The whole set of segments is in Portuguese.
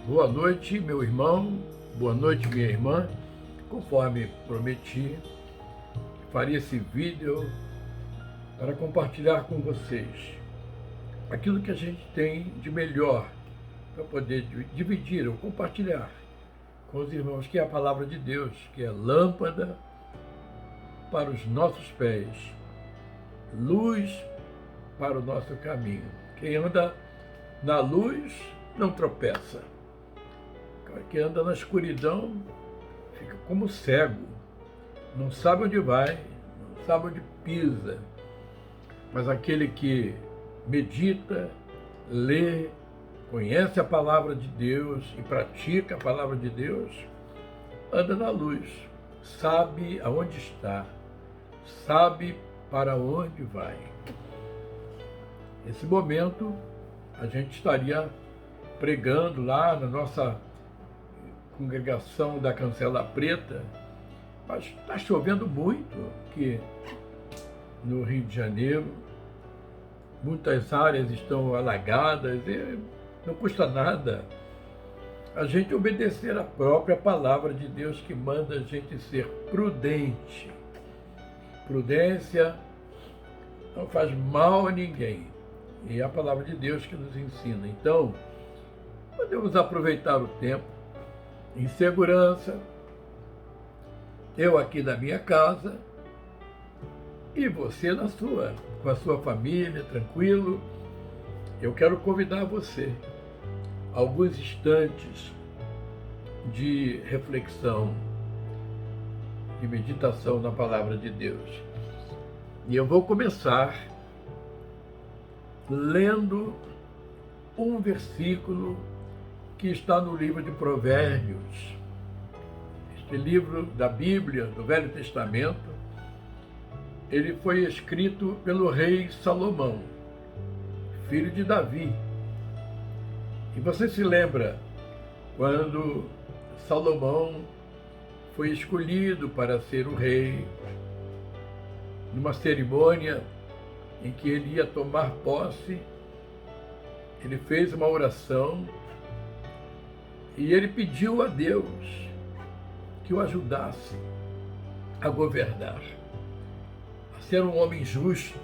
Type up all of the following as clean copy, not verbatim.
Boa noite, meu irmão. Boa noite, minha irmã. Conforme prometi, faria esse vídeo para compartilhar com vocês aquilo que a gente tem de melhor para poder dividir ou compartilhar com os irmãos, que é a palavra de Deus, que é lâmpada para os nossos pés, luz para o nosso caminho. Quem anda na luz não tropeça. Quem anda na escuridão fica como cego, não sabe onde vai, não sabe onde pisa. Mas aquele que medita, lê, conhece a palavra de Deus e pratica a palavra de Deus, anda na luz, sabe aonde está, sabe para onde vai. Nesse momento, a gente estaria pregando lá na nossa congregação da Cancela Preta, mas está chovendo muito aqui no Rio de Janeiro, muitas áreas estão alagadas e não custa nada a gente obedecer a própria palavra de Deus, que manda a gente ser prudente. Prudência não faz mal a ninguém, e é a palavra de Deus que nos ensina. Então, podemos aproveitar o tempo em segurança, eu aqui na minha casa e você na sua, com a sua família, tranquilo. Eu quero convidar você a alguns instantes de reflexão, de meditação na palavra de Deus. E eu vou começar lendo um versículo que está no livro de Provérbios. Este livro da Bíblia, do Velho Testamento, ele foi escrito pelo rei Salomão, filho de Davi. E você se lembra quando Salomão foi escolhido para ser o rei, numa cerimônia em que ele ia tomar posse, ele fez uma oração e ele pediu a Deus que o ajudasse a governar, a ser um homem justo,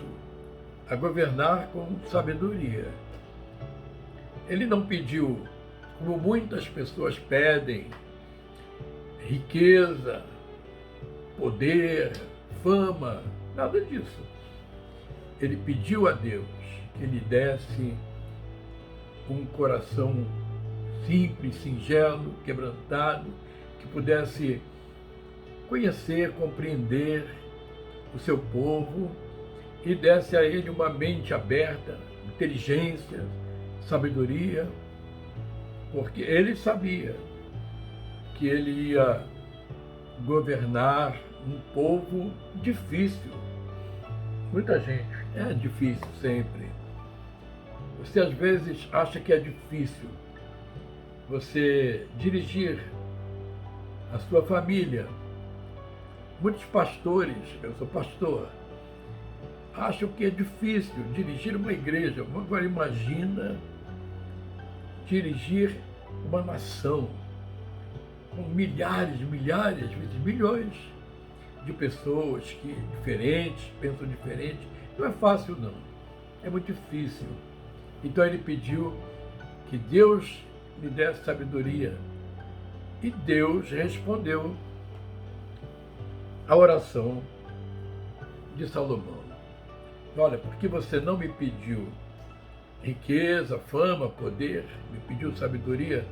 a governar com sabedoria. Ele não pediu, como muitas pessoas pedem, riqueza, poder, fama, nada disso. Ele pediu a Deus que lhe desse um coração simples, singelo, quebrantado, que pudesse conhecer, compreender o seu povo e desse a ele uma mente aberta, inteligência, sabedoria, porque ele sabia que ele ia governar um povo difícil. Muita gente, é difícil sempre. Você às vezes acha que é difícil você dirigir a sua família. Muitos pastores, eu sou pastor, acham que é difícil dirigir uma igreja. Agora imagina dirigir uma nação com milhares, às vezes milhões de pessoas que diferentes, pensam diferente. Não é fácil não, é muito difícil. Então ele pediu que Deus lhe desse sabedoria. E Deus respondeu a oração de Salomão. Olha, porque você não me pediu riqueza, fama, poder, me pediu sabedoria,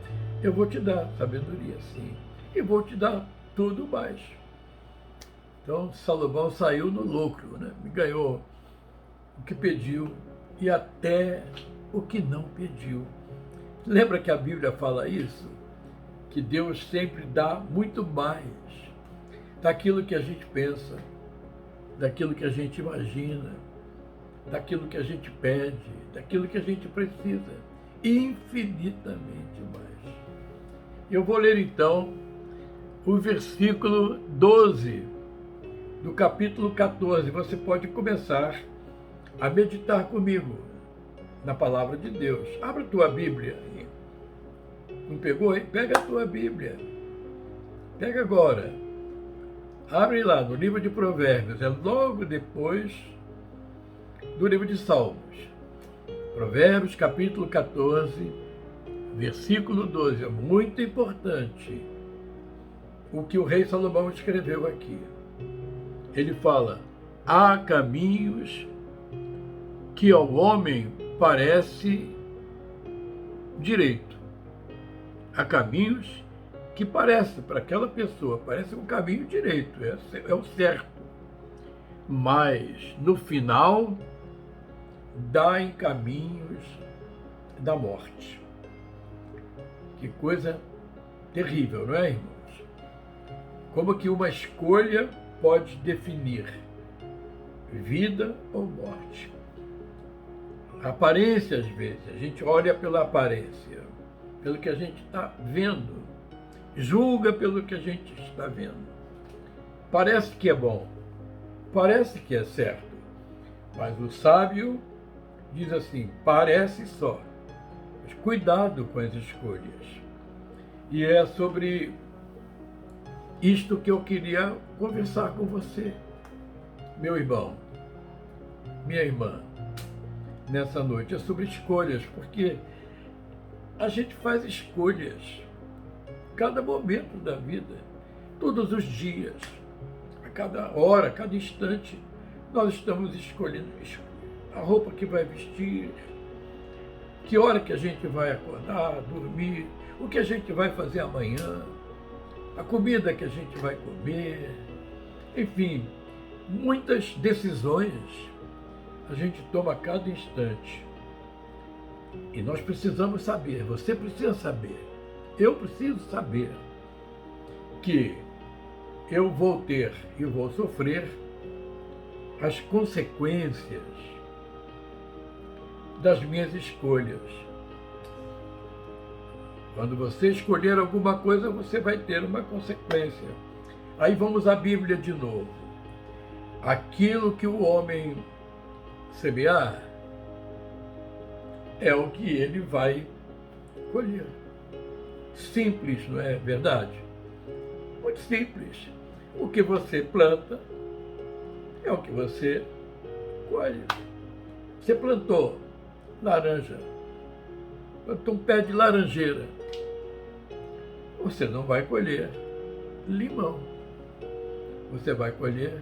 eu vou te dar sabedoria, sim. E vou te dar tudo mais. Então Salomão saiu no lucro, né? Me ganhou o que pediu e até o que não pediu. Lembra que a Bíblia fala isso? Que Deus sempre dá muito mais daquilo que a gente pensa, daquilo que a gente imagina, daquilo que a gente pede, daquilo que a gente precisa, infinitamente mais. Eu vou ler então o versículo 12 do capítulo 14. Você pode começar a meditar comigo na palavra de Deus. Abra tua Bíblia aí. Não pegou? Hein? Pega a tua Bíblia. Pega agora. Abre lá no livro de Provérbios. É logo depois do livro de Salmos. Provérbios, capítulo 14, versículo 12. É muito importante o que o rei Salomão escreveu aqui. Ele fala: há caminhos que ao homem parece direito. Há caminhos que parece, para aquela pessoa, parece um caminho direito, é o certo. Mas, no final, dá em caminhos da morte. Que coisa terrível, não é, irmãos? Como que uma escolha pode definir vida ou morte? A aparência, às vezes, a gente olha pela aparência, pelo que a gente está vendo, julga pelo que a gente está vendo. Parece que é bom, parece que é certo, mas o sábio diz assim: parece só, mas cuidado com as escolhas. E é sobre isto que eu queria conversar com você, meu irmão, minha irmã, nessa noite. É sobre escolhas, porque a gente faz escolhas cada momento da vida, todos os dias, a cada hora, a cada instante, nós estamos escolhendo a roupa que vai vestir, que hora que a gente vai acordar, dormir, o que a gente vai fazer amanhã, a comida que a gente vai comer, enfim, muitas decisões a gente toma a cada instante. E nós precisamos saber, você precisa saber, eu preciso saber que eu vou ter e vou sofrer as consequências das minhas escolhas. Quando você escolher alguma coisa, você vai ter uma consequência. Aí vamos à Bíblia de novo. Aquilo que o homem semear é o que ele vai colher. Simples, não é verdade? Muito simples. O que você planta é o que você colhe. Você plantou laranja, plantou um pé de laranjeira, você não vai colher limão, você vai colher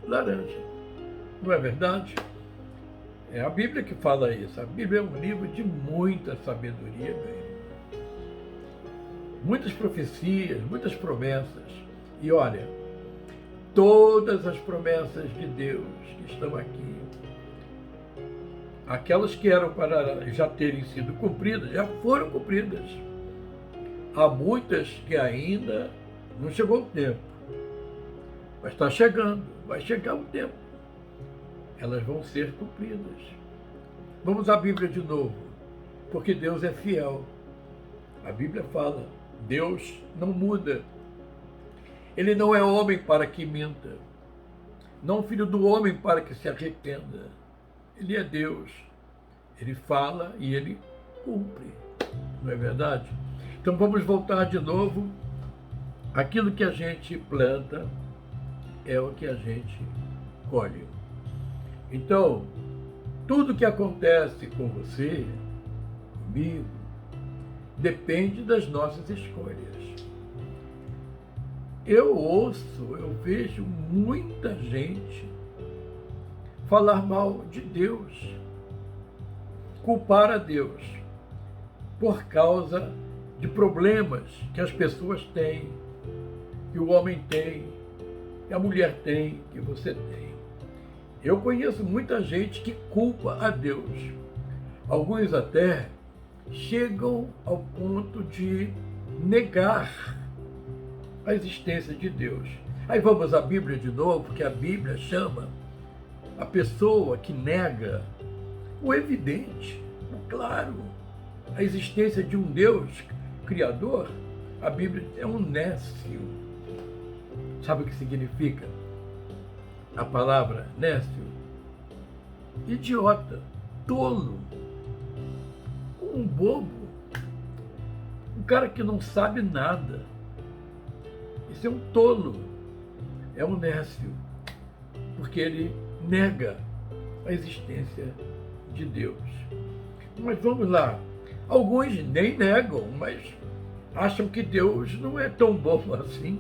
laranja. Não é verdade? É a Bíblia que fala isso. A Bíblia é um livro de muita sabedoria, meu irmão. Muitas profecias, muitas promessas. E olha, todas as promessas de Deus que estão aqui, aquelas que eram para já terem sido cumpridas, já foram cumpridas. Há muitas que ainda não chegou o tempo, mas está chegando, vai chegar o tempo. Elas vão ser cumpridas. Vamos à Bíblia de novo, porque Deus é fiel. A Bíblia fala, Deus não muda. Ele não é homem para que minta, não filho do homem para que se arrependa. Ele é Deus. Ele fala e ele cumpre. Não é verdade? Então vamos voltar de novo. Aquilo que a gente planta é o que a gente colhe. Então, tudo que acontece com você, comigo, depende das nossas escolhas. Eu vejo muita gente falar mal de Deus, culpar a Deus por causa de problemas que as pessoas têm, que o homem tem, que a mulher tem, que você tem. Eu conheço muita gente que culpa a Deus. Alguns até chegam ao ponto de negar a existência de Deus. Aí vamos à Bíblia de novo, que a Bíblia chama a pessoa que nega o evidente, o claro, a existência de um Deus criador. A Bíblia é um nécio. Sabe o que significa a palavra nécio? Idiota, tolo, um bobo, Um cara que não sabe nada. Esse é um tolo, é um nécio, porque ele nega a existência de Deus. Mas vamos lá, alguns nem negam, mas acham que Deus não é tão bom assim.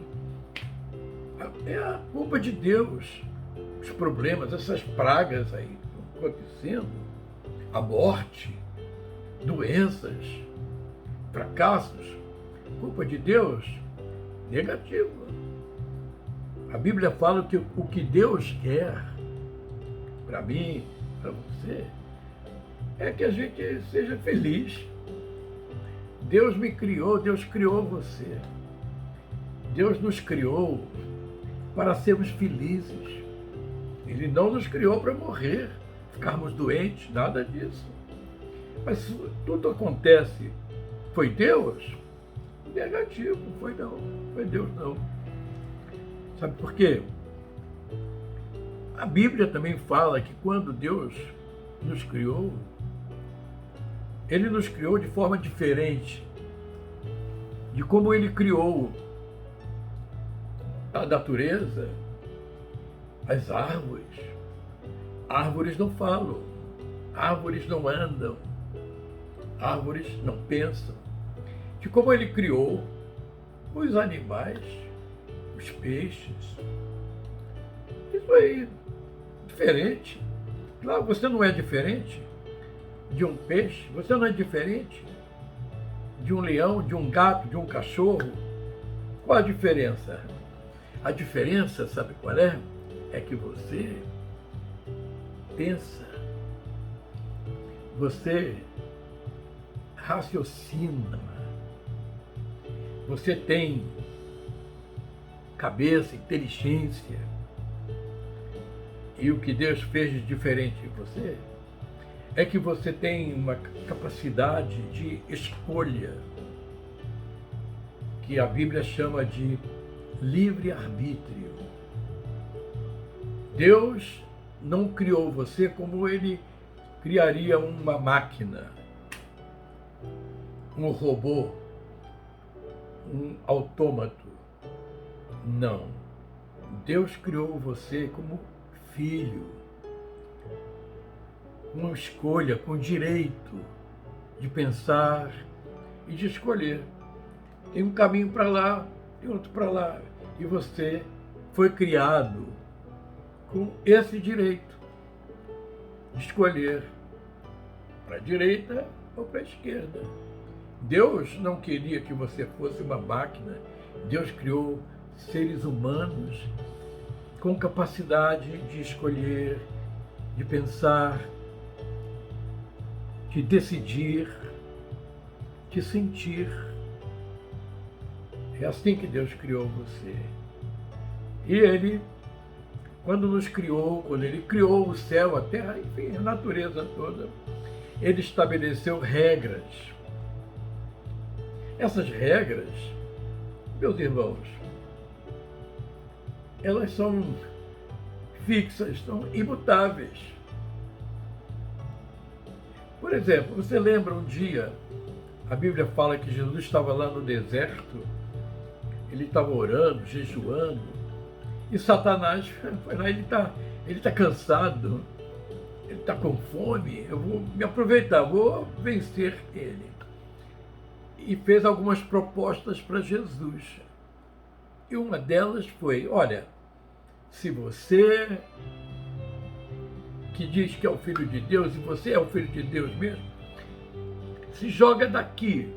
É a culpa de Deus, os problemas, essas pragas aí que estão acontecendo, a morte, doenças, fracassos, culpa de Deus? Negativo. A Bíblia fala que o que Deus quer para mim, para você, é que a gente seja feliz. Deus me criou, Deus criou você. Deus nos criou para sermos felizes. Ele não nos criou para morrer, ficarmos doentes, nada disso. Mas tudo acontece. Foi Deus? Negativo, não foi não. Foi Deus não. Sabe por quê? A Bíblia também fala que quando Deus nos criou, Ele nos criou de forma diferente de como Ele criou a natureza, as árvores. Árvores não falam, árvores não andam, árvores não pensam. De como Ele criou os animais, os peixes. Isso aí, diferente. Claro, você não é diferente de um peixe, você não é diferente de um leão, de um gato, de um cachorro. Qual a diferença? A diferença, sabe qual é? É que você pensa, você raciocina, você tem cabeça, inteligência. E o que Deus fez de diferente em você é que você tem uma capacidade de escolha, que a Bíblia chama de livre-arbítrio. Deus não criou você como Ele criaria uma máquina, um robô, um autômato. Não. Deus criou você como filho, com escolha, com direito de pensar e de escolher. Tem um caminho para lá, tem outro para lá. E você foi criado com esse direito de escolher para a direita ou para a esquerda. Deus não queria que você fosse uma máquina. Deus criou seres humanos com capacidade de escolher, de pensar, de decidir, de sentir. É assim que Deus criou você. E Ele, quando nos criou, quando Ele criou o céu, a terra, enfim, a natureza toda, Ele estabeleceu regras. Essas regras, meus irmãos, elas são fixas, são imutáveis. Por exemplo, você lembra um dia, a Bíblia fala que Jesus estava lá no deserto, ele estava orando, jejuando, e Satanás foi lá, ele está cansado, ele está com fome, eu vou me aproveitar, vou vencer ele. E fez algumas propostas para Jesus. E uma delas foi, olha, se você que diz que é o Filho de Deus, e você é o Filho de Deus mesmo, se joga daqui.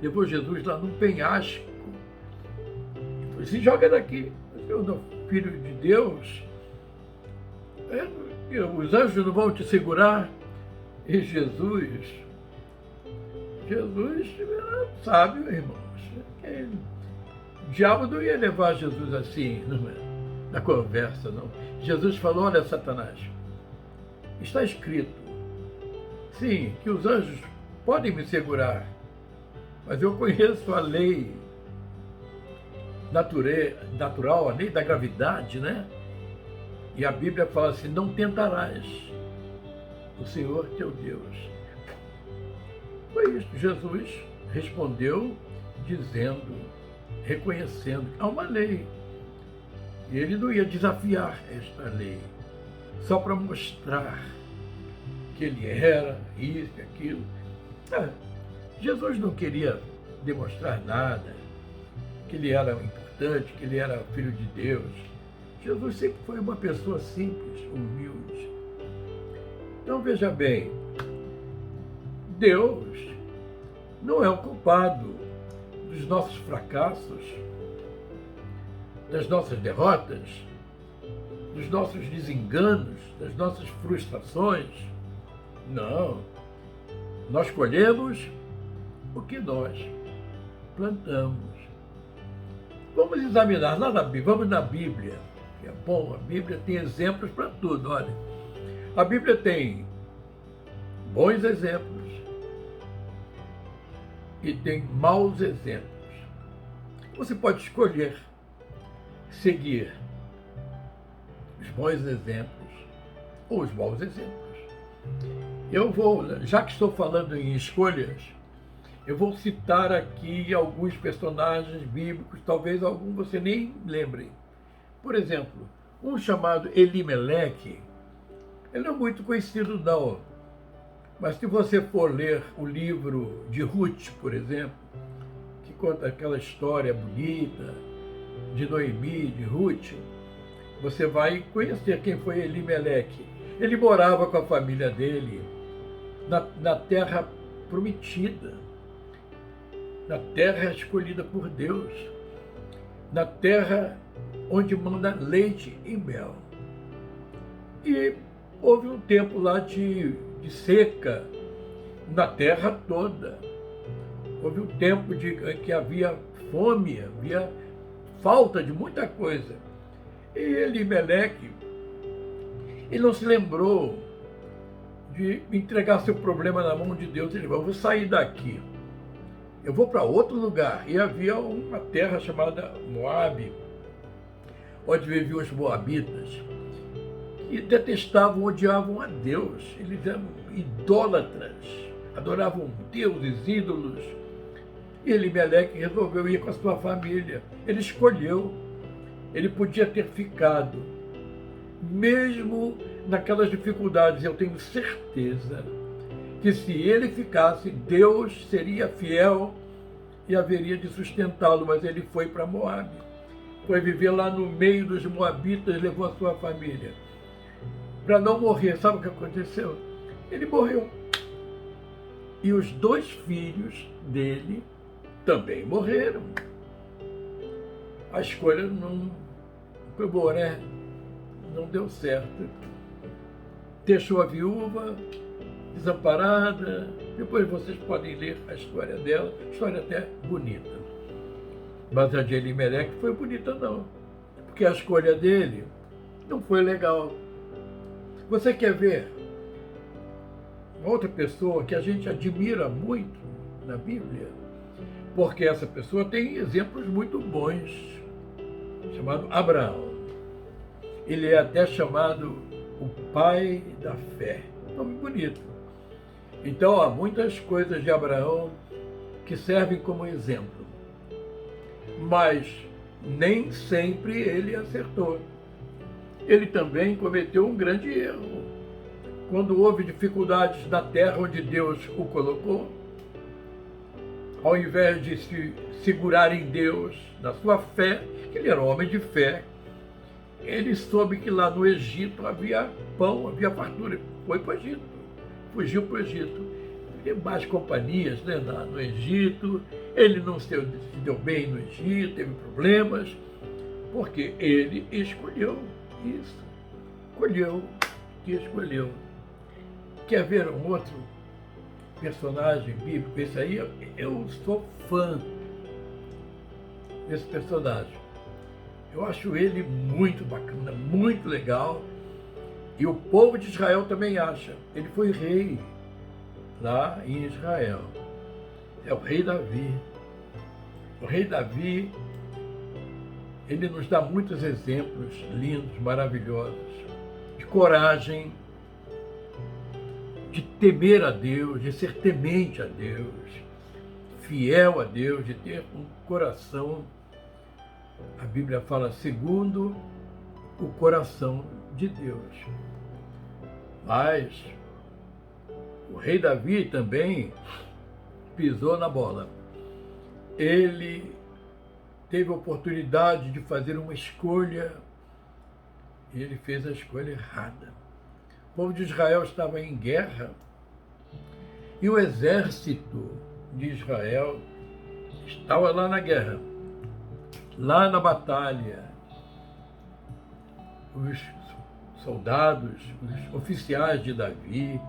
Levou Jesus lá num penhasco. Se joga daqui. Eu não, Filho de Deus, os anjos não vão te segurar. E Jesus era sábio, irmãos. O diabo não ia levar Jesus assim, na conversa, não. Jesus falou, olha, Satanás, está escrito, sim, que os anjos podem me segurar, mas eu conheço a lei natural, a lei da gravidade, né? E a Bíblia fala assim, não tentarás o Senhor teu Deus. Foi isso, Jesus respondeu dizendo, reconhecendo que há uma lei. E ele não ia desafiar esta lei, só para mostrar que ele era isso e aquilo. Jesus não queria demonstrar nada, que ele era importante, que ele era filho de Deus. Jesus sempre foi uma pessoa simples, humilde. Então veja bem, Deus não é o culpado dos nossos fracassos, das nossas derrotas, dos nossos desenganos, das nossas frustrações. Não. Nós colhemos o que nós plantamos. Vamos examinar lá na Bíblia, vamos na Bíblia, que é bom, a Bíblia tem exemplos para tudo, olha. A Bíblia tem bons exemplos e tem maus exemplos. Você pode escolher seguir os bons exemplos ou os maus exemplos. Eu vou, já que estou falando em escolhas, eu vou citar aqui alguns personagens bíblicos, talvez algum você nem lembre. Por exemplo, um chamado Elimeleque. Ele não é muito conhecido não, mas se você for ler o livro de Ruth, por exemplo, que conta aquela história bonita de Noemi, de Ruth, você vai conhecer quem foi Elimeleque. Ele morava com a família dele na terra prometida, na terra escolhida por Deus, na terra onde manda leite e mel. E houve um tempo lá de seca na terra toda. Houve um tempo que havia fome, havia falta de muita coisa. E Elimeleque, ele não se lembrou de entregar seu problema na mão de Deus. Ele falou, eu vou sair daqui, eu vou para outro lugar. E havia uma terra chamada Moabe, onde viviam os moabitas, que detestavam, odiavam a Deus. Eles eram idólatras, adoravam deuses, ídolos. E Elimeleque resolveu ir com a sua família. Ele escolheu. Ele podia ter ficado. Mesmo naquelas dificuldades, eu tenho certeza que se ele ficasse, Deus seria fiel e haveria de sustentá-lo. Mas ele foi para Moabe. Foi viver lá no meio dos moabitas, levou a sua família. Para não morrer, sabe o que aconteceu? Ele morreu. E os 2 filhos dele também morreram. A escolha não foi boa, né? Não deu certo. Deixou a viúva desamparada. Depois vocês podem ler a história dela, história até bonita. Mas a de Elimeleque foi bonita não, porque a escolha dele não foi legal. Você quer ver uma outra pessoa que a gente admira muito na Bíblia? Porque essa pessoa tem exemplos muito bons, chamado Abraão. Ele é até chamado o pai da fé. Nome bonito. Então, há muitas coisas de Abraão que servem como exemplo. Mas nem sempre ele acertou. Ele também cometeu um grande erro. Quando houve dificuldades na terra onde Deus o colocou, ao invés de se segurar em Deus, na sua fé, que ele era um homem de fé, ele soube que lá no Egito havia pão, havia fartura. Foi para o Egito, fugiu para o Egito. Teve mais companhias, né, no Egito. Ele não se deu bem no Egito, teve problemas, porque ele escolheu isso. Escolheu que escolheu. Quer ver um outro personagem bíblico? Esse aí, eu sou fã desse personagem. Eu acho ele muito bacana, muito legal. E o povo de Israel também acha. Ele foi rei lá em Israel. É o rei Davi. O rei Davi, ele nos dá muitos exemplos lindos, maravilhosos, de coragem, de temer a Deus, de ser temente a Deus, fiel a Deus, de ter um coração, a Bíblia fala, segundo o coração de Deus. Mas o rei Davi também pisou na bola. Ele teve a oportunidade de fazer uma escolha e ele fez a escolha errada. O povo de Israel estava em guerra e o exército de Israel estava lá na guerra, lá na batalha. Os soldados, os oficiais de Davi,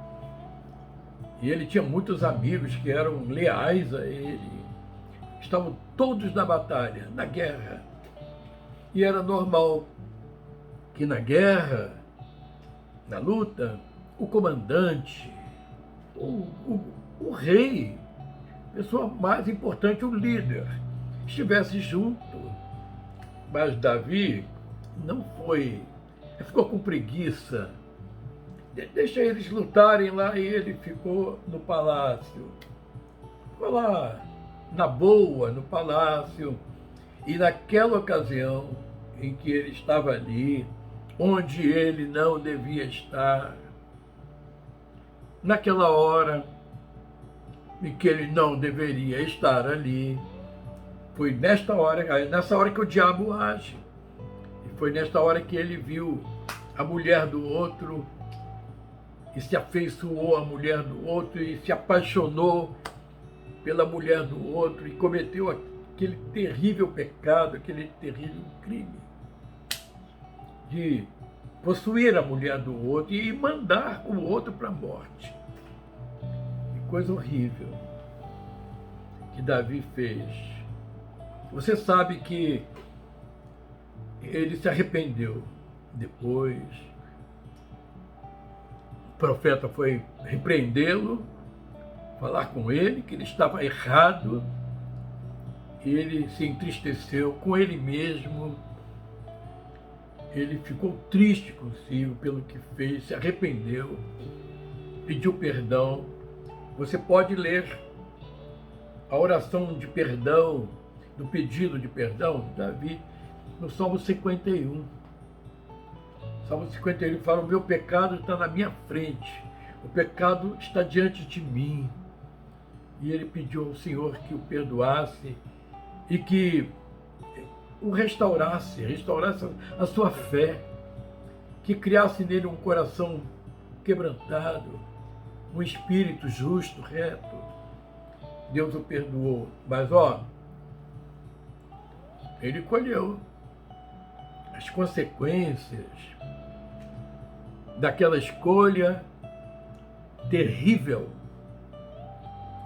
e ele tinha muitos amigos que eram leais a ele, estavam todos na batalha, na guerra. E era normal que na guerra, na luta, o comandante, o rei, a pessoa mais importante, o líder, estivesse junto. Mas Davi não foi, ficou com preguiça. Deixa eles lutarem lá, e ele ficou no palácio. Ficou lá, na boa, no palácio. E naquela ocasião em que ele estava ali, onde ele não devia estar, naquela hora em que ele não deveria estar ali, foi nessa hora que o diabo age. E foi nesta hora que ele viu a mulher do outro e se afeiçoou à mulher do outro e se apaixonou pela mulher do outro e cometeu aquele terrível pecado, aquele terrível crime de possuir a mulher do outro e mandar o outro para a morte. Que coisa horrível que Davi fez. Você sabe que ele se arrependeu depois. O profeta foi repreendê-lo, falar com ele que ele estava errado, e ele se entristeceu com ele mesmo. Ele ficou triste consigo pelo que fez, se arrependeu, pediu perdão. Você pode ler a oração de perdão, do pedido de perdão de Davi, no Salmo 51. Salmo 51 fala: o meu pecado está na minha frente, o pecado está diante de mim. E ele pediu ao Senhor que o perdoasse e que o restaurasse a sua fé, que criasse nele um coração quebrantado, um espírito justo, reto. Deus o perdoou, mas ele colheu as consequências daquela escolha terrível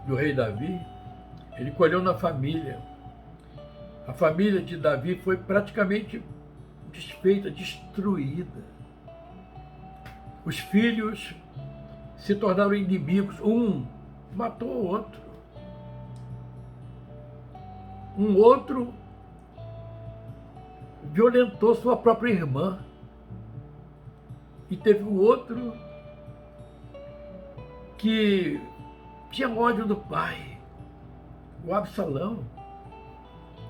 do rei Davi. Ele colheu na família. A família de Davi foi praticamente desfeita, destruída. Os filhos se tornaram inimigos. Um matou o outro. Um outro violentou sua própria irmã. E teve um outro que tinha ódio do pai, o Absalão.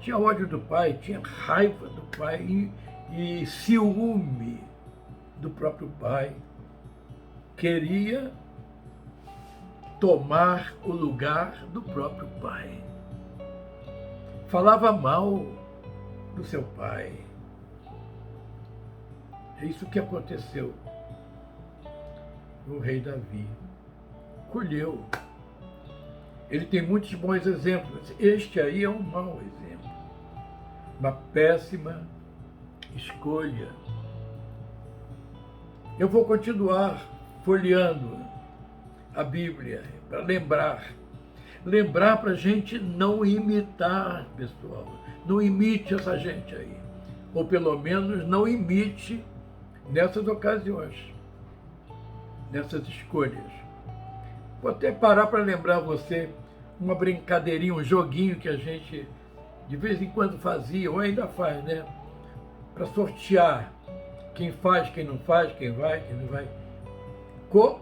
Tinha ódio do pai, tinha raiva do pai e ciúme do próprio pai. Queria tomar o lugar do próprio pai. Falava mal do seu pai. É isso que aconteceu. O rei Davi colheu. Ele tem muitos bons exemplos. Este aí é um mau exemplo. Uma péssima escolha. Eu vou continuar folheando a Bíblia para lembrar para a gente não imitar, pessoal. Não imite essa gente aí. Ou pelo menos não imite nessas ocasiões, nessas escolhas. Vou até parar para lembrar você uma brincadeirinha, um joguinho que a gente de vez em quando fazia, ou ainda faz, né? Para sortear quem faz, quem não faz, quem vai, quem não vai.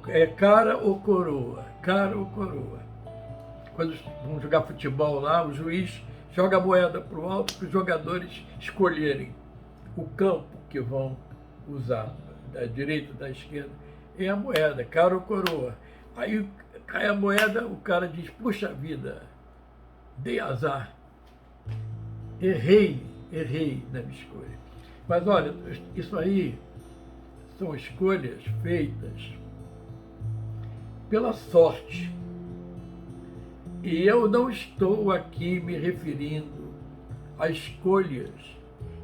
É cara ou coroa? Cara ou coroa? quando vão jogar futebol lá, o juiz joga a moeda para o alto para os jogadores escolherem o campo que vão usar, da direita, da esquerda, e a moeda, cara ou coroa. Aí cai a moeda, o cara diz, puxa vida, dei azar, errei na minha escolha. Mas olha, isso aí são escolhas feitas pela sorte. E eu não estou aqui me referindo a escolhas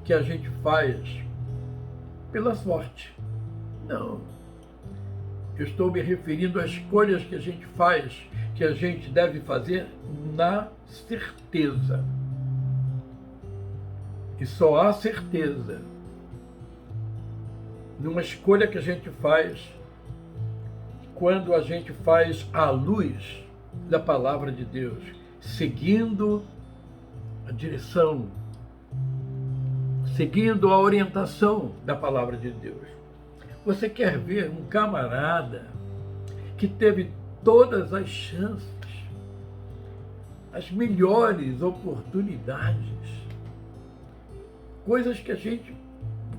que a gente faz pela sorte. Não. Eu estou me referindo a escolhas que a gente faz, que a gente deve fazer na certeza. E só há certeza numa escolha que a gente faz quando a gente faz à luz da palavra de Deus, seguindo a direção, seguindo a orientação da palavra de Deus. Você quer ver um camarada que teve todas as chances, as melhores oportunidades, coisas que a gente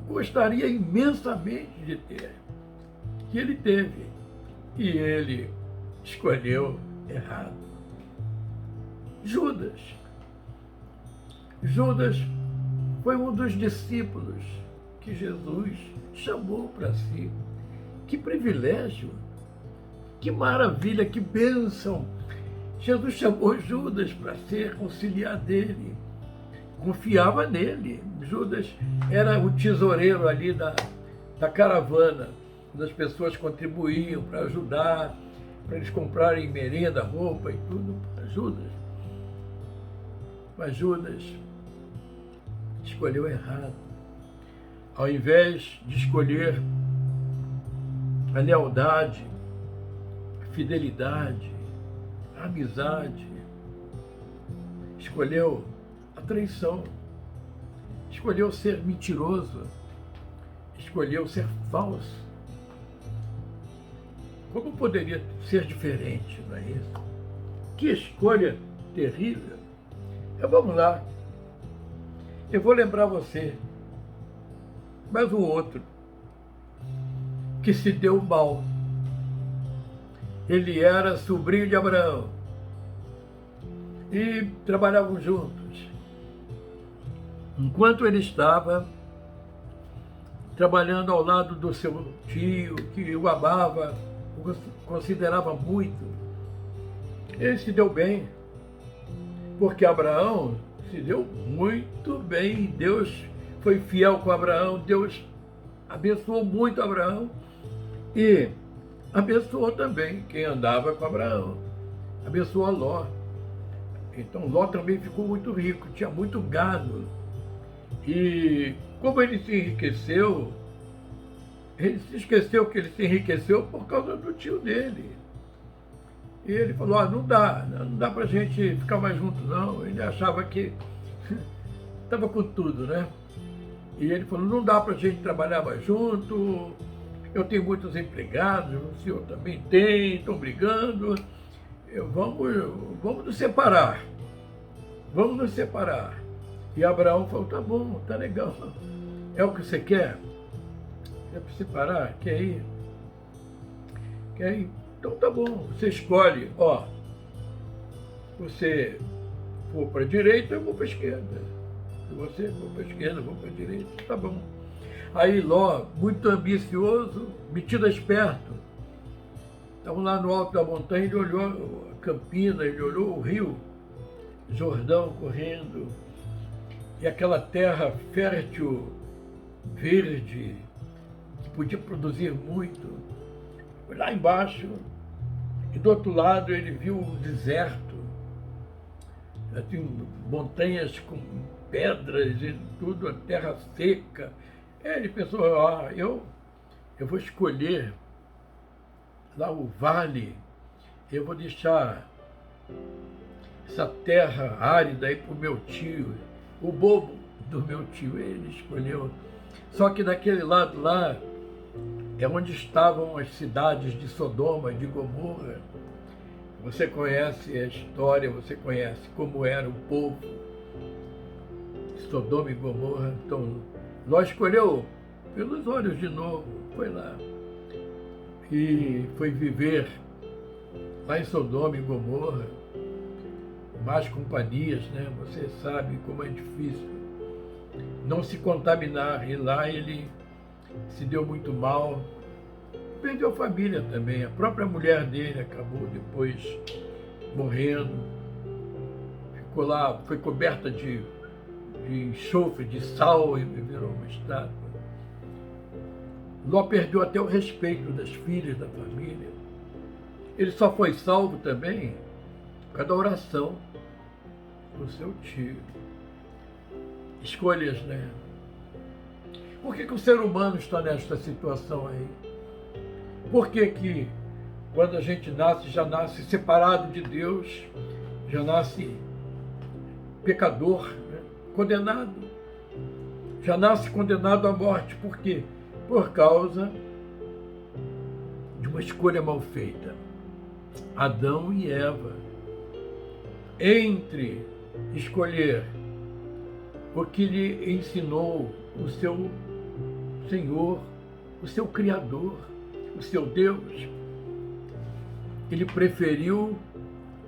gostaria imensamente de ter, que ele teve, e ele escolheu errado. Judas foi um dos discípulos que Jesus chamou para si. Que privilégio, que maravilha, que bênção. Jesus chamou Judas para ser auxiliar dele, confiava nele. Judas era o tesoureiro ali da caravana, onde as pessoas contribuíam para ajudar, para eles comprarem merenda, roupa e tudo para Judas. Mas Judas escolheu errado. Ao invés de escolher a lealdade, a fidelidade, a amizade, escolheu a traição, escolheu ser mentiroso, escolheu ser falso. Como poderia ser diferente, não é isso? Que escolha terrível. Vamos lá. Eu vou lembrar você, mais um outro, que se deu mal. Ele era sobrinho de Abraão e trabalhavam juntos. Enquanto ele estava trabalhando ao lado do seu tio, que o amava, o considerava muito, ele se deu bem, porque Abraão se deu muito bem. Deus foi fiel com Abraão, Deus abençoou muito Abraão e abençoou também quem andava com Abraão, abençoou a Ló. Então Ló também ficou muito rico, tinha muito gado. E como ele se enriqueceu, ele se esqueceu que ele se enriqueceu por causa do tio dele. E ele falou, não dá pra gente ficar mais junto não. Ele achava que estava com tudo, né? E ele falou, não dá pra gente trabalhar mais junto, eu tenho muitos empregados, o senhor também tem, estão brigando, vamos nos separar. Vamos nos separar. E Abraão falou, tá bom, tá legal. É o que você quer? Quer se separar? Quer ir? Quer ir? Então tá bom, você escolhe, ó, você for para a direita, eu vou para a esquerda. Se você for para a esquerda, eu vou para a direita, tá bom. Aí Ló, muito ambicioso, metido a esperto, estavam lá no alto da montanha, ele olhou a campina, ele olhou o rio Jordão correndo, e aquela terra fértil, verde, que podia produzir muito. Foi lá embaixo, e do outro lado ele viu o deserto, tinha montanhas com pedras e tudo, a terra seca. Ele pensou, eu vou escolher lá o vale, eu vou deixar essa terra árida aí para o meu tio, o bobo do meu tio, ele escolheu. Só que daquele lado lá é onde estavam as cidades de Sodoma e de Gomorra. Você conhece a história, você conhece como era o povo de Sodoma e Gomorra. Então, Ló escolheu pelos olhos de novo, foi lá e foi viver lá em Sodoma e Gomorra, más companhias, né? Você sabe como é difícil não se contaminar, e lá ele se deu muito mal, perdeu a família também, a própria mulher dele acabou depois morrendo, ficou lá, foi coberta de enxofre, de sal e virou uma estátua. Ló perdeu até o respeito das filhas da família. Ele só foi salvo também por causa da oração do seu tio. Escolhas, né? Por que o ser humano está nesta situação aí? Por que quando a gente nasce, já nasce separado de Deus, já nasce pecador, né? Condenado? Já nasce condenado à morte. Por quê? Por causa de uma escolha mal feita. Adão e Eva. Entre escolher o que lhe ensinou o seu Senhor, o seu Criador, o seu Deus, ele preferiu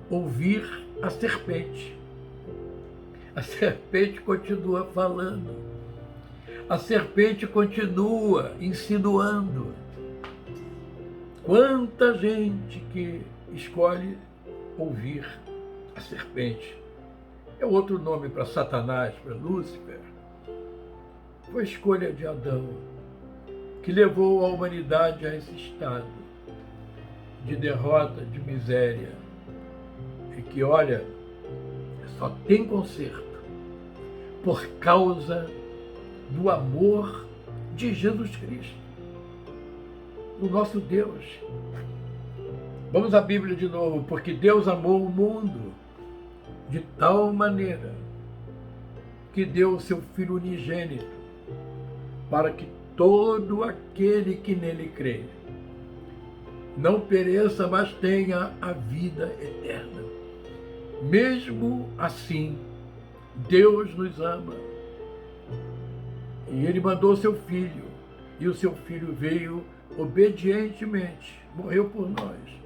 ouvir a serpente. A serpente continua falando. A serpente continua insinuando. Quanta gente que escolhe ouvir a serpente. É outro nome para Satanás, para Lúcifer. Foi a escolha de Adão que levou a humanidade a esse estado de derrota, de miséria. E que, olha, só tem conserto por causa do amor de Jesus Cristo, o nosso Deus. Vamos à Bíblia de novo. Porque Deus amou o mundo de tal maneira que deu o seu Filho unigênito, para que todo aquele que nele crê não pereça, mas tenha a vida eterna. Mesmo assim, Deus nos ama. E ele mandou o seu Filho, e o seu Filho veio obedientemente, morreu por nós.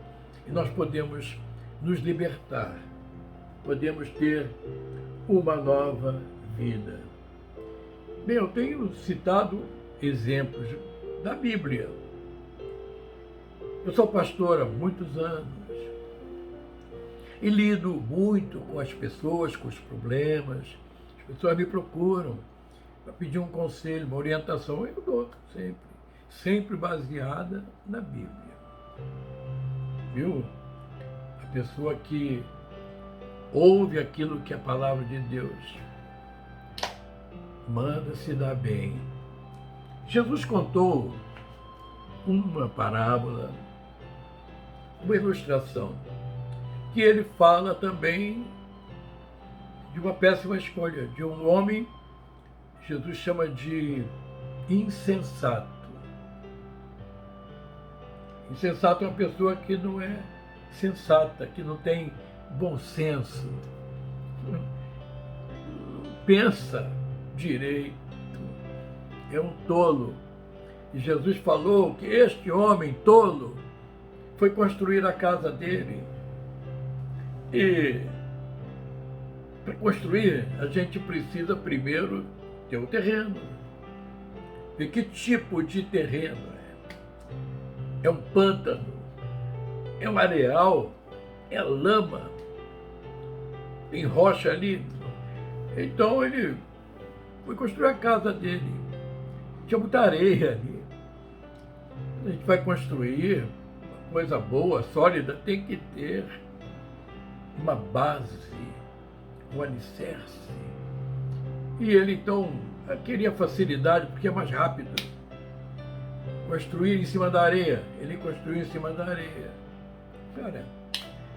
E nós podemos nos libertar, podemos ter uma nova vida. Bem, eu tenho citado exemplos da Bíblia. Eu sou pastor há muitos anos e lido muito com as pessoas, com os problemas. As pessoas me procuram para pedir um conselho, uma orientação. Eu dou sempre baseada na Bíblia. Viu? A pessoa que ouve aquilo que a palavra de Deus manda se dar bem. Jesus contou uma parábola, uma ilustração, que ele fala também de uma péssima escolha, de um homem, Jesus chama de insensato. Insensato é uma pessoa que não é sensata, que não tem bom senso, pensa direito, é um tolo. E Jesus falou que este homem tolo foi construir a casa dele. E para construir, a gente precisa primeiro ter o terreno. E que tipo de terreno é? É um pântano? É um areal? É lama? Tem rocha ali? Então ele foi construir a casa dele. Tinha muita areia ali. A gente vai construir uma coisa boa, sólida, tem que ter uma base, um alicerce. E ele então queria facilidade porque é mais rápido. Construir em cima da areia. Ele construiu em cima da areia. Cara,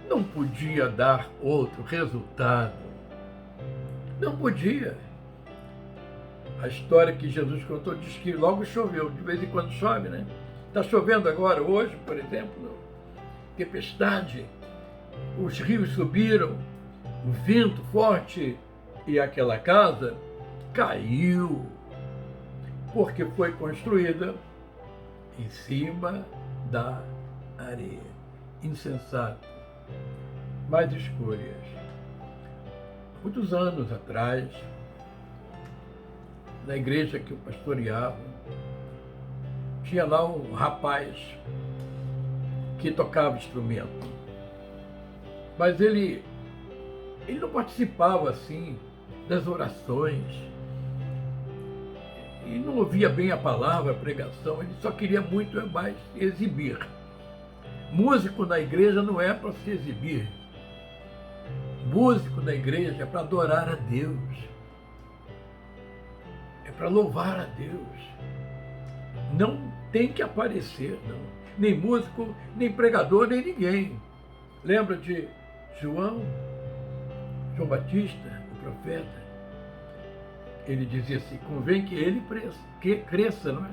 não podia dar outro resultado. Não podia. A história que Jesus contou diz que logo choveu. De vez em quando chove, né? Está chovendo agora, hoje, por exemplo, tempestade. os rios subiram, o vento forte e aquela casa caiu, porque foi construída em cima da areia. Insensato. Mais escolhas. Muitos anos atrás, na igreja que eu pastoreava, tinha lá um rapaz que tocava instrumento. Mas ele não participava assim das orações, e não ouvia bem a palavra, a pregação, ele só queria muito mais exibir. Músico na igreja não é para se exibir. Músico na igreja é para adorar a Deus. É para louvar a Deus. Não tem que aparecer, não. Nem músico, nem pregador, nem ninguém. Lembra de João Batista, o profeta? Ele dizia assim, convém que ele cresça, não é?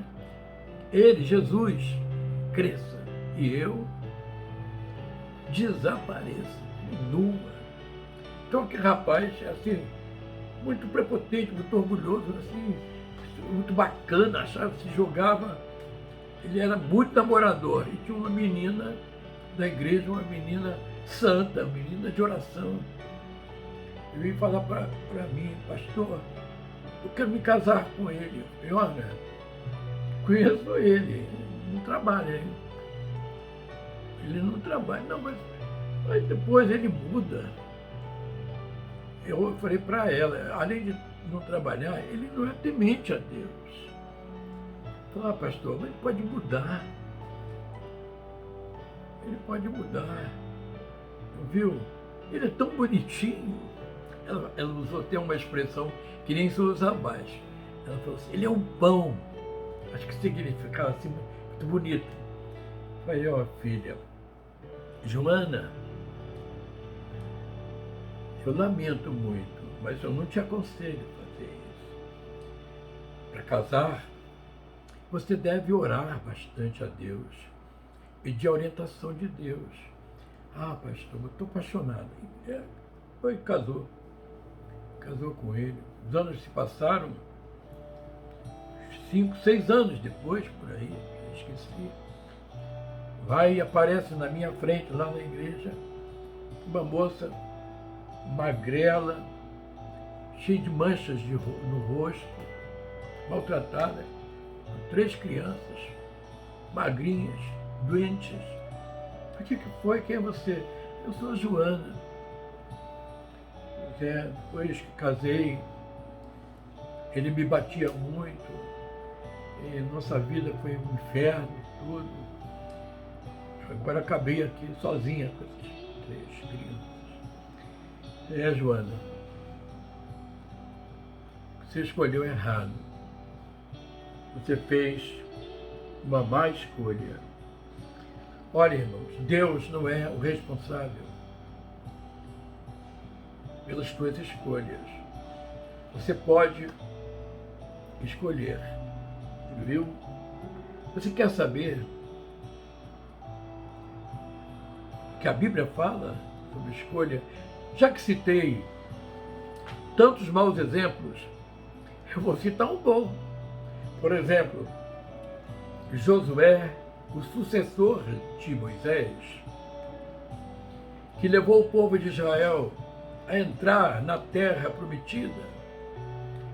Ele, Jesus, cresça. E eu desapareça, diminua. Então aquele rapaz, assim, muito prepotente, muito orgulhoso, assim, muito bacana, achava, se jogava. Ele era muito namorador. E tinha uma menina da igreja, uma menina santa, uma menina de oração. Ele veio falar para mim, pastor, eu quero me casar com ele. Eu, olha, conheço ele não trabalha, hein? Ele não trabalha, não, mas depois ele muda. Eu falei para ela, além de não trabalhar, ele não é temente a Deus. Falei, pastor, mas ele pode mudar. Ele pode mudar. Viu? Ele é tão bonitinho. Ela usou até uma expressão que nem se usa mais. Ela falou assim, ele é um pão. Acho que significava assim, muito bonito. Eu falei, ó, filha, Joana, eu lamento muito, mas eu não te aconselho a fazer isso. Para casar, você deve orar bastante a Deus, pedir a orientação de Deus. Ah, pastor, eu estou apaixonado. Foi, casou com ele. Os anos se passaram, 5, 6 anos depois, por aí, esqueci. Vai e aparece na minha frente, lá na igreja, uma moça magrela, cheia de manchas no rosto, maltratada, com 3 crianças, magrinhas, doentes. O que foi? Quem é você? Eu sou a Joana. Depois que casei, ele me batia muito, e nossa vida foi um inferno, tudo. Agora acabei aqui sozinha com essas 3 crianças. Joana, você escolheu errado. Você fez uma má escolha. Olha, irmãos, Deus não é o responsável pelas suas escolhas. Você pode escolher, viu? Você quer saber o que a Bíblia fala sobre escolha? Já que citei tantos maus exemplos, eu vou citar um bom. Por exemplo, Josué, o sucessor de Moisés, que levou o povo de Israel a entrar na terra prometida.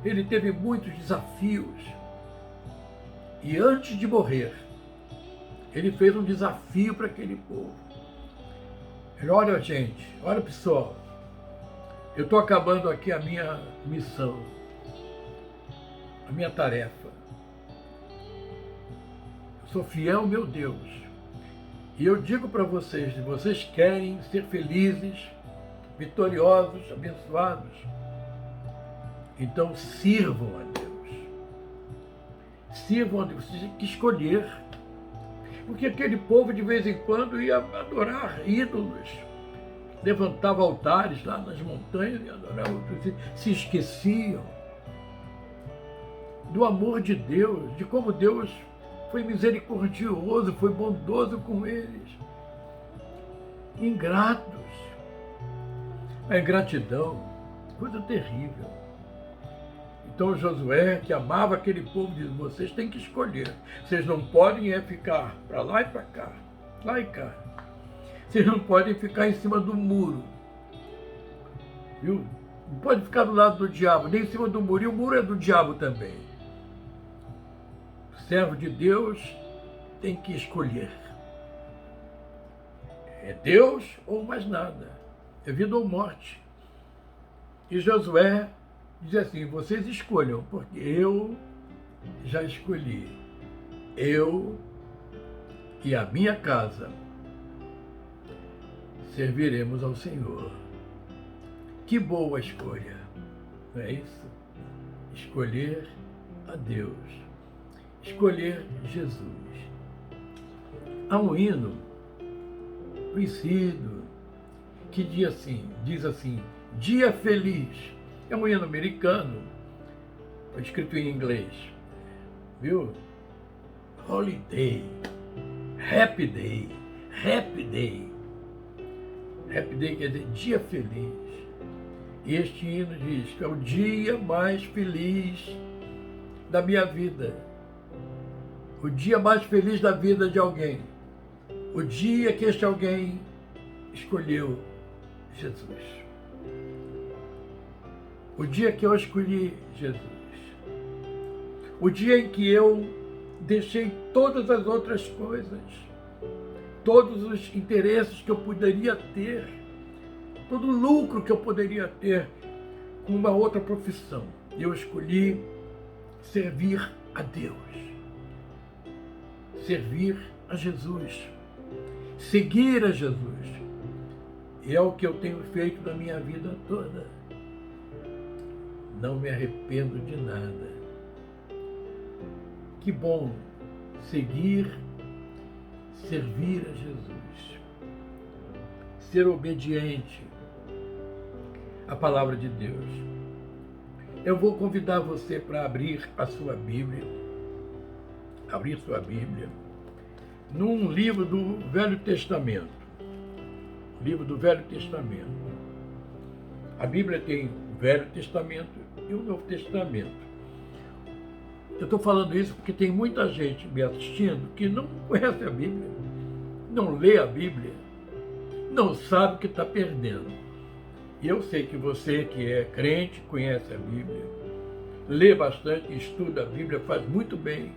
Ele teve muitos desafios. E antes de morrer, ele fez um desafio para aquele povo. Ele, olha, gente, olha, pessoal, eu estou acabando aqui a minha missão, a minha tarefa. Eu sou fiel ao meu Deus. E eu digo para vocês, se vocês querem ser felizes, vitoriosos, abençoados, então sirvam a Deus. Sirvam a Deus, vocês têm que escolher. Porque aquele povo de vez em quando ia adorar ídolos, levantava altares lá nas montanhas e adoravam outros, se esqueciam do amor de Deus, de como Deus foi misericordioso, foi bondoso com eles. ingratos. A ingratidão, coisa terrível. Então Josué, que amava aquele povo, diz: vocês têm que escolher. Vocês não podem ficar para lá e para cá, lá e cá. Vocês não podem ficar em cima do muro. Viu? Não pode ficar do lado do diabo, nem em cima do muro. E o muro é do diabo também. O servo de Deus tem que escolher. É Deus ou mais nada. É vida ou morte. E Josué diz assim: vocês escolham, porque eu já escolhi. Eu e a minha casa serviremos ao Senhor. Que boa escolha, não é isso? Escolher a Deus, escolher Jesus. Há um hino conhecido que diz assim, dia feliz. É um hino americano, escrito em inglês, viu? Holiday, happy day, happy day. Happy day quer dizer dia feliz. E este hino diz que é o dia mais feliz da minha vida. O dia mais feliz da vida de alguém. O dia que este alguém escolheu Jesus. O dia que eu escolhi Jesus. O dia em que eu deixei todas as outras coisas, todos os interesses que eu poderia ter, todo o lucro que eu poderia ter com uma outra profissão. Eu escolhi servir a Deus, servir a Jesus, seguir a Jesus. E é o que eu tenho feito na minha vida toda. Não me arrependo de nada. Que bom seguir, servir a Jesus, ser obediente à palavra de Deus. Eu vou convidar você para abrir sua Bíblia, num livro do Velho Testamento. Livro do Velho Testamento. A Bíblia tem o Velho Testamento e o Novo Testamento. Eu estou falando isso porque tem muita gente me assistindo que não conhece a Bíblia, não lê a Bíblia, não sabe o que está perdendo. E eu sei que você que é crente, conhece a Bíblia, lê bastante, estuda a Bíblia, faz muito bem,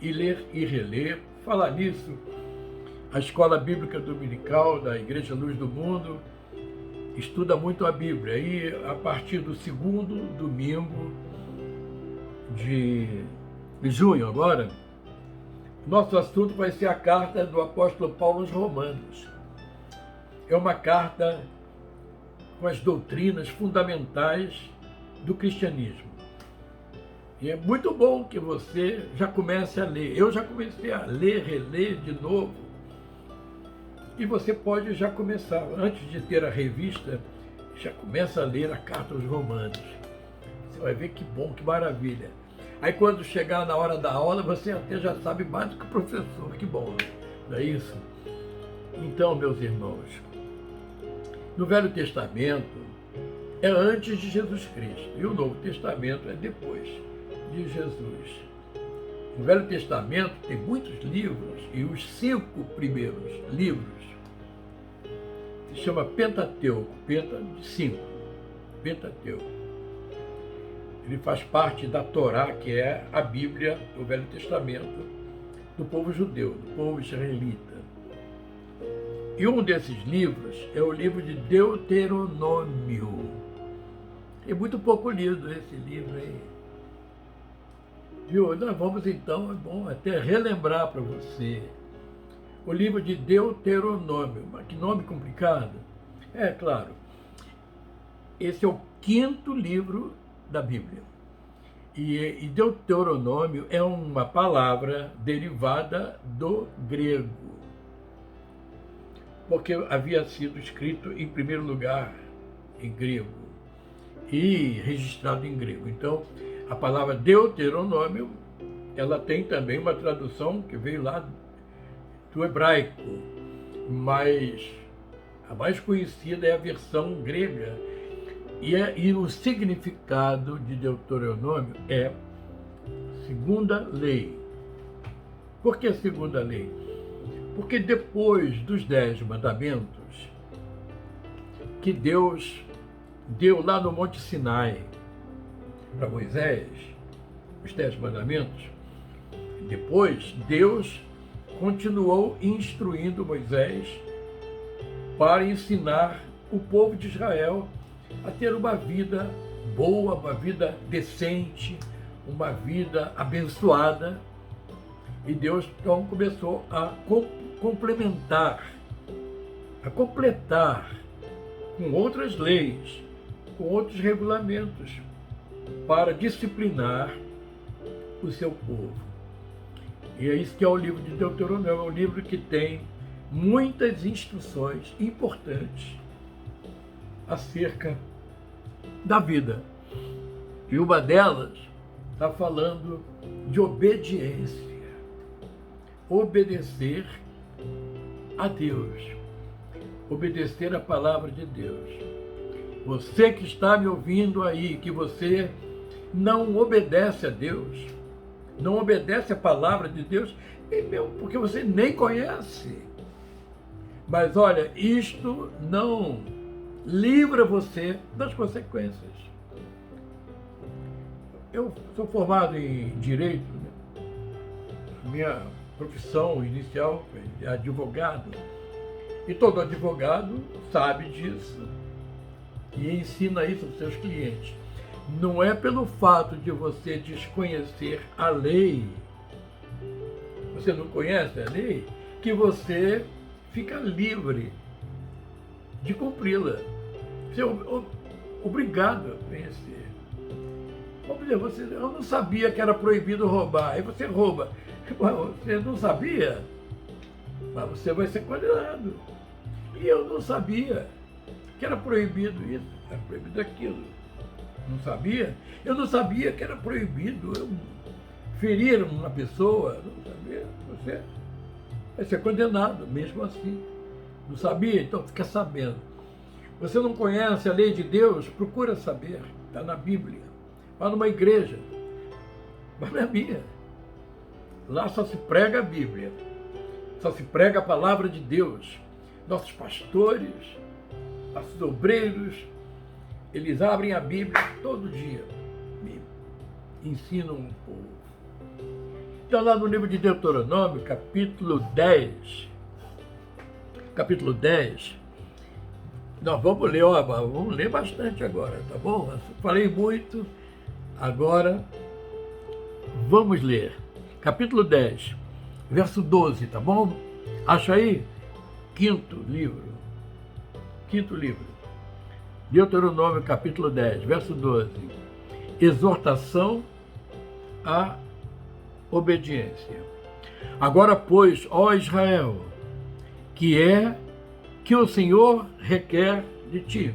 e ler e reler. Falar nisso, a Escola Bíblica Dominical da Igreja Luz do Mundo estuda muito a Bíblia. E a partir do segundo domingo de junho agora, nosso assunto vai ser a carta do apóstolo Paulo aos Romanos. É uma carta com as doutrinas fundamentais do cristianismo. E é muito bom que você já comece a ler. Eu já comecei a ler, reler de novo. E você pode já começar, antes de ter a revista, já começa a ler a carta aos Romanos. Você vai ver que bom, que maravilha. Aí quando chegar na hora da aula, você até já sabe mais do que o professor. Que bom, não é isso? Então, meus irmãos, no Velho Testamento é antes de Jesus Cristo e o Novo Testamento é depois de Jesus. No Velho Testamento tem muitos livros e os 5 primeiros livros se chama Pentateuco, Pentateuco. Ele faz parte da Torá, que é a Bíblia do Velho Testamento do povo judeu, do povo israelita. E um desses livros é o livro de Deuteronômio. É muito pouco lido esse livro aí. Viu? Nós vamos então, é bom até relembrar para você, o livro de Deuteronômio. Mas que nome complicado. É claro, esse é o 5º livro da Bíblia. E Deuteronômio é uma palavra derivada do grego, porque havia sido escrito em primeiro lugar em grego e registrado em grego. Então, a palavra Deuteronômio, ela tem também uma tradução que veio lá do hebraico, mas A mais conhecida é a versão grega. E o significado de Deuteronômio é segunda lei. Por que segunda lei? Porque depois dos 10 mandamentos que Deus deu lá no Monte Sinai para Moisés, os 10 mandamentos, depois Deus continuou instruindo Moisés para ensinar o povo de Israel a ter uma vida boa, uma vida decente, uma vida abençoada. E Deus então começou a complementar, a completar com outras leis, com outros regulamentos, para disciplinar o seu povo. E é isso que é o livro de Deuteronômio, é um livro que tem muitas instruções importantes acerca da vida. E uma delas está falando de obediência. Obedecer a Deus. Obedecer a palavra de Deus. Você que está me ouvindo aí, que você não obedece a Deus, não obedece a palavra de Deus, porque você nem conhece. Mas olha, isto não livra você das consequências. Eu sou formado em Direito, né? Minha profissão inicial é advogado, e todo advogado sabe disso e ensina isso aos seus clientes. Não é pelo fato de você desconhecer a lei, você não conhece a lei, que você fica livre de cumpri-la. Você é obrigado a conhecer. Vamos dizer, eu não sabia que era proibido roubar, aí você rouba. Você não sabia, mas você vai ser condenado. E eu não sabia que era proibido isso, era proibido aquilo. Não sabia? Eu não sabia que era proibido eu ferir uma pessoa, não sabia. Você vai ser condenado, mesmo assim. Não sabia? Então fica sabendo. Você não conhece a lei de Deus? Procura saber. Está na Bíblia. Vá numa igreja. Mas não é minha. Lá só se prega a Bíblia. Só se prega a palavra de Deus. Nossos pastores, nossos obreiros, eles abrem a Bíblia todo dia. Ensinam o povo. Então lá no livro de Deuteronômio, capítulo 10, nós vamos ler, vamos ler bastante agora, tá bom? Eu falei muito, agora vamos ler. Capítulo 10, verso 12, tá bom? Acha aí? Quinto livro. Deuteronômio, capítulo 10, verso 12. Exortação à obediência. Agora, pois, ó Israel, que o Senhor requer de ti.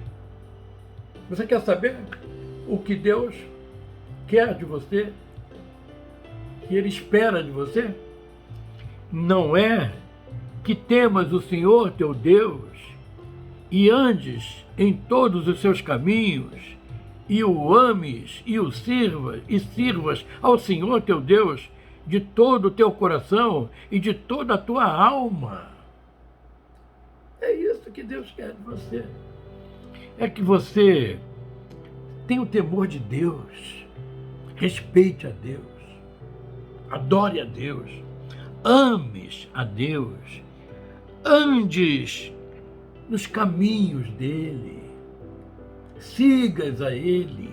Você quer saber o que Deus quer de você? Que Ele espera de você? Não é que temas o Senhor teu Deus e andes em todos os seus caminhos e o ames e o sirvas ao Senhor teu Deus de todo o teu coração e de toda a tua alma. É isso que Deus quer de você. É que você tenha o temor de Deus, respeite a Deus, adore a Deus, ames a Deus, andes nos caminhos dele, sigas a ele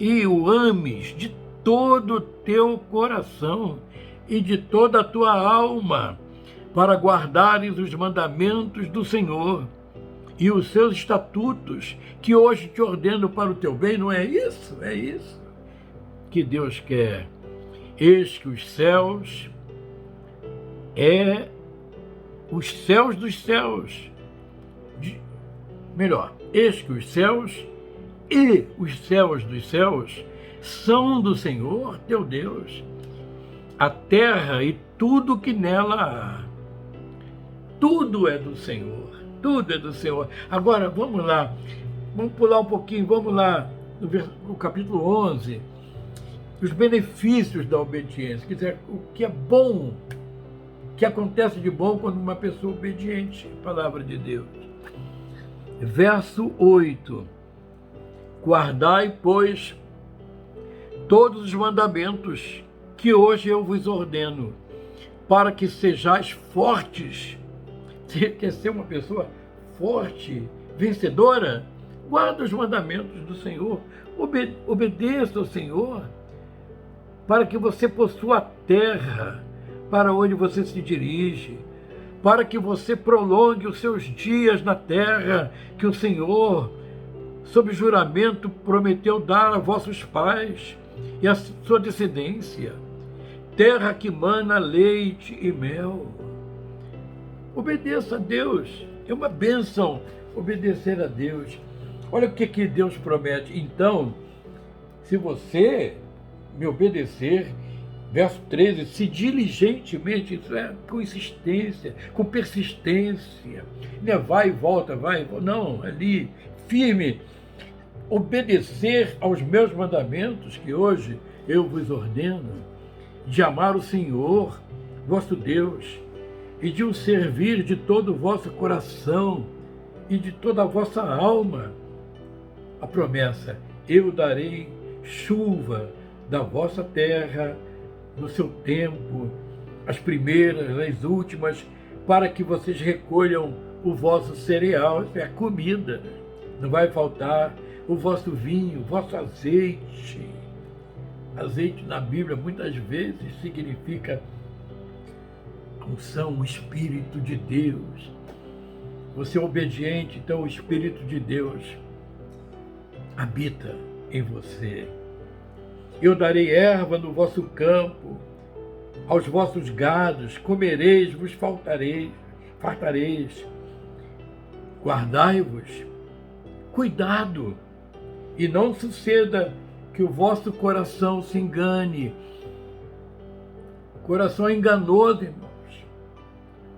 e o ames de todo o teu coração e de toda a tua alma, para guardares os mandamentos do Senhor e os seus estatutos, que hoje te ordeno para o teu bem. Não é isso? É isso que Deus quer. Eis que os céus os céus dos céus. Eis que os céus e os céus dos céus são do Senhor teu Deus, a terra e tudo que nela há. Tudo é do Senhor. tudo é do Senhor. Agora, vamos lá, vamos pular um pouquinho, vamos lá, no capítulo 11, os benefícios da obediência, quer dizer, o que é bom, o que acontece de bom quando uma pessoa é obediente à palavra de Deus. Verso 8, guardai, pois, todos os mandamentos que hoje eu vos ordeno, para que sejais fortes. Você quer ser uma pessoa forte, vencedora? Guarda os mandamentos do Senhor, obedeça ao Senhor, para que você possua a terra para onde você se dirige, para que você prolongue os seus dias na terra que o Senhor, sob juramento, prometeu dar a vossos pais e a sua descendência, terra que mana leite e mel. Obedeça a Deus, é uma bênção obedecer a Deus. Olha o que Deus promete. Então, se você me obedecer, verso 13, se diligentemente, isso é com insistência, com persistência, não é vai e volta, não, ali, firme, obedecer aos meus mandamentos, que hoje eu vos ordeno, de amar o Senhor, vosso Deus, e de o servir de todo o vosso coração e de toda a vossa alma. A promessa, eu darei chuva da vossa terra no seu tempo, as primeiras, as últimas, para que vocês recolham o vosso cereal, isso é a comida, não vai faltar, o vosso vinho, o vosso azeite. Azeite na Bíblia muitas vezes significa unção, o Espírito de Deus. Você é obediente, então o Espírito de Deus habita em você. Eu darei erva no vosso campo, aos vossos gados, comereis, vos fartareis. Guardai-vos, cuidado, e não suceda que o vosso coração se engane. O coração é enganoso, irmãos.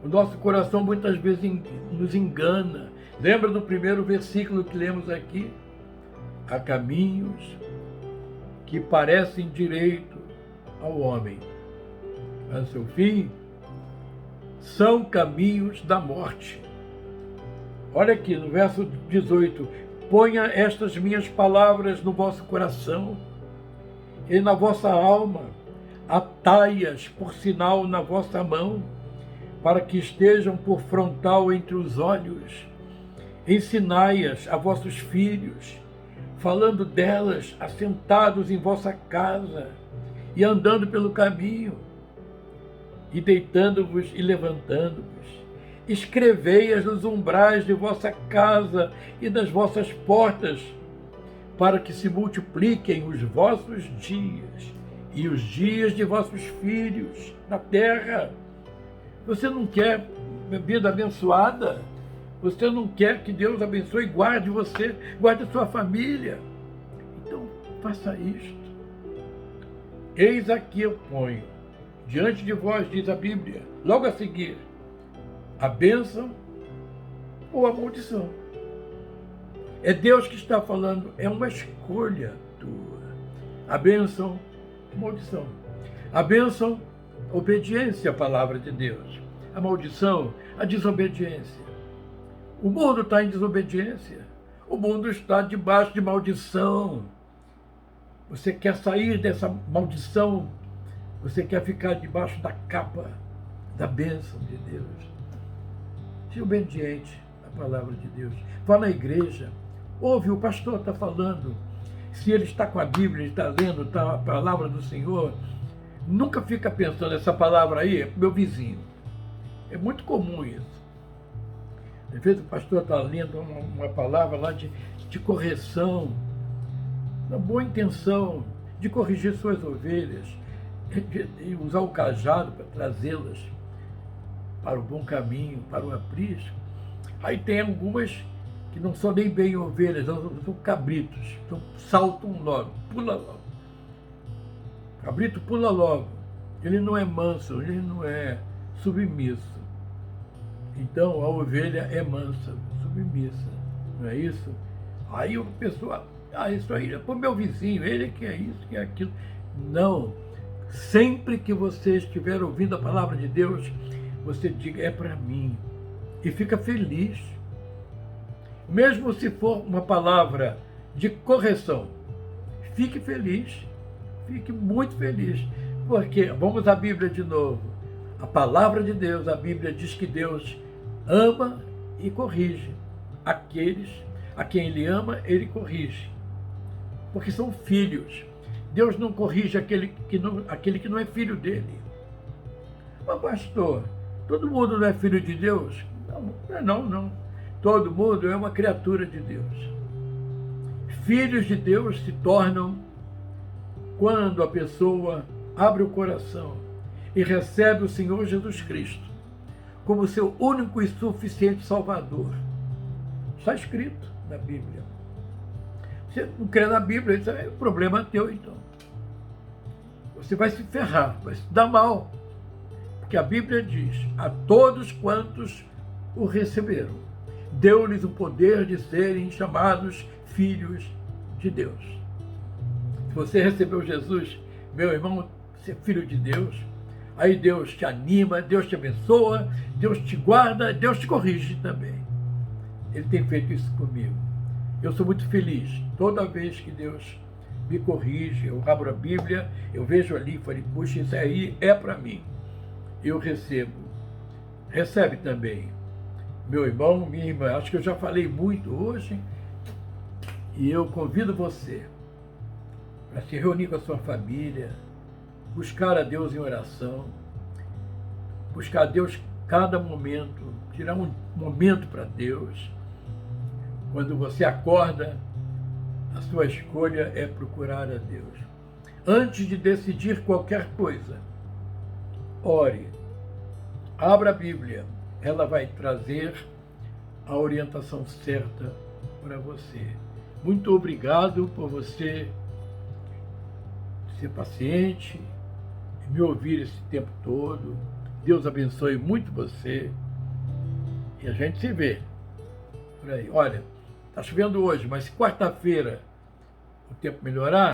O nosso coração muitas vezes nos engana. Lembra do primeiro versículo que lemos aqui? Há caminhos que parecem direito ao homem, mas seu fim são caminhos da morte. Olha aqui no verso 18, ponha estas minhas palavras no vosso coração e na vossa alma, atai-as por sinal na vossa mão, para que estejam por frontal entre os olhos. Ensinai-as a vossos filhos, falando delas assentados em vossa casa e andando pelo caminho, e deitando-vos e levantando-vos. Escrevei-as nos umbrais de vossa casa e das vossas portas, para que se multipliquem os vossos dias e os dias de vossos filhos na terra. Você não quer vida abençoada? Você não quer que Deus abençoe e guarde você, guarde a sua família? Então, faça isto. Eis aqui eu ponho, diante de vós, diz a Bíblia, logo a seguir, a bênção ou a maldição. É Deus que está falando, é uma escolha tua. A bênção, a maldição. A bênção, obediência à palavra de Deus. A maldição, a desobediência. O mundo está em desobediência. O mundo está debaixo de maldição. Você quer sair dessa maldição? Você quer ficar debaixo da capa da bênção de Deus? Seja obediente à palavra de Deus. Vá na igreja. Ouve, o pastor está falando. Se ele está com a Bíblia, ele está lendo a palavra do Senhor, nunca fica pensando, essa palavra aí é para o meu vizinho. É muito comum isso. Às vezes o pastor está lendo uma palavra lá de correção, uma boa intenção de corrigir suas ovelhas, de usar o cajado para trazê-las para o bom caminho, para o aprisco. Aí tem algumas que não são nem bem ovelhas, são cabritos, então saltam logo, pula logo. Cabrito pula logo, ele não é manso, ele não é submisso. Então a ovelha é mansa, submissa, não é isso? Aí a pessoa, isso aí é para o meu vizinho, ele que é isso, que é aquilo. Não. Sempre que você estiver ouvindo a palavra de Deus, você diga, é para mim. E fica feliz. Mesmo se for uma palavra de correção, fique feliz. Fique muito feliz. Porque, vamos à Bíblia de novo. A palavra de Deus, a Bíblia diz que Deus ama e corrige aqueles a quem Ele ama, Ele corrige. Porque são filhos. Deus não corrige aquele que não é filho dele. Mas, pastor, todo mundo não é filho de Deus? Não. Todo mundo é uma criatura de Deus. Filhos de Deus se tornam quando a pessoa abre o coração e recebe o Senhor Jesus Cristo como seu único e suficiente Salvador. Está escrito na Bíblia. Você não crê na Bíblia, isso é um problema teu, então. Você vai se ferrar, vai se dar mal. Porque a Bíblia diz, a todos quantos o receberam, deu-lhes o poder de serem chamados filhos de Deus. Se você recebeu Jesus, meu irmão, você é filho de Deus, aí Deus te anima, Deus te abençoa, Deus te guarda, Deus te corrige também. Ele tem feito isso comigo. Eu sou muito feliz toda vez que Deus me corrige. Eu abro a Bíblia, eu vejo ali e falei, puxa, isso aí é para mim. Eu recebo. Recebe também. Meu irmão, minha irmã, acho que eu já falei muito hoje e eu convido você para se reunir com a sua família, buscar a Deus em oração, buscar a Deus cada momento, tirar um momento para Deus. Quando você acorda, a sua escolha é procurar a Deus. Antes de decidir qualquer coisa, ore, abra a Bíblia, ela vai trazer a orientação certa para você. Muito obrigado por você ser paciente e me ouvir esse tempo todo. Deus abençoe muito você e a gente se vê por aí. Olha, está chovendo hoje, mas se quarta-feira o tempo melhorar,